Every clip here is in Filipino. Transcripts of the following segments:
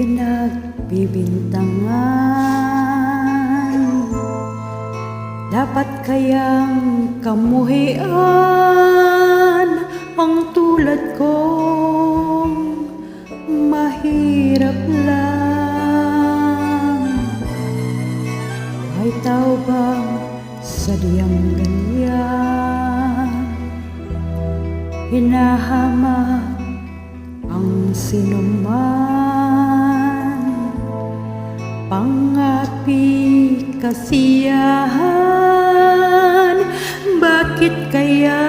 pinagbibintangan. Dapat kayang kamuhian ang tulad kong mahirap lang. Ay tao bang sadyang ganyan, hinahamak ang sinuman, pangapi kasiyahan. Bakit kaya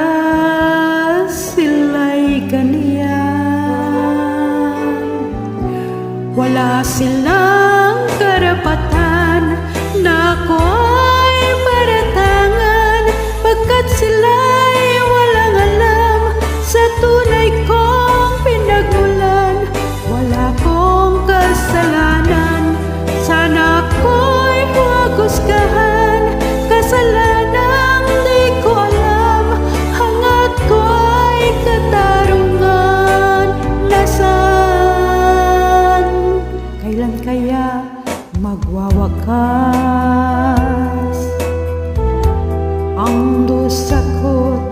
sila'y ganyan? Wala silang karapatan na ako ay paratangan, pagkat sila'y walang alam sa tunay kong pinagmulan. Wala kong kasalanan, sana ako'y huwag husgahan. Kasalanang di ko alam, hangat ko ay katarungan. Nasaan? Kailan kaya magwawakas ang dusa ko't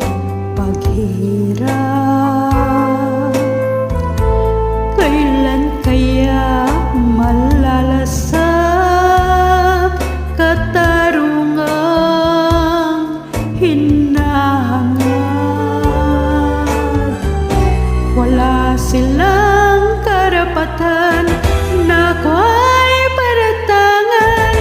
paghihirap? Kailan kaya malalasap katarungang hinahangad? Wala silang karapatan na ako ay paratangan,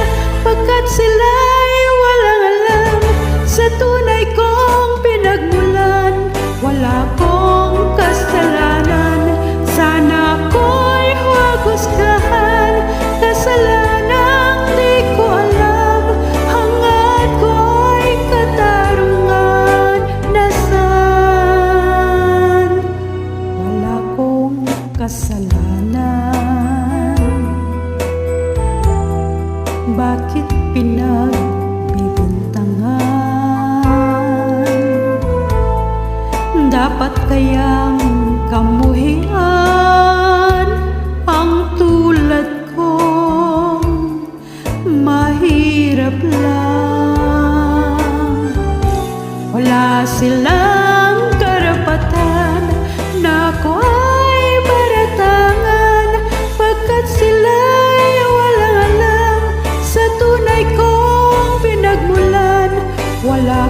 pagkat sila'y walang alam sa tunay kong pinagmulan. Wala kong kasalanan, sana ako'y huwag husgahan. Kasalanang di ko alam, hangat ko ay katarungan. Nasaan? Wala kong kasalanan, bakit pinagbibintangan? Dapat kayang kamuhian ang tulad kong mahirap lang. Wala silang karapatan na ako ay paratangan, pagkat sila'y walang alam sa tunay kong pinagmulan. Wala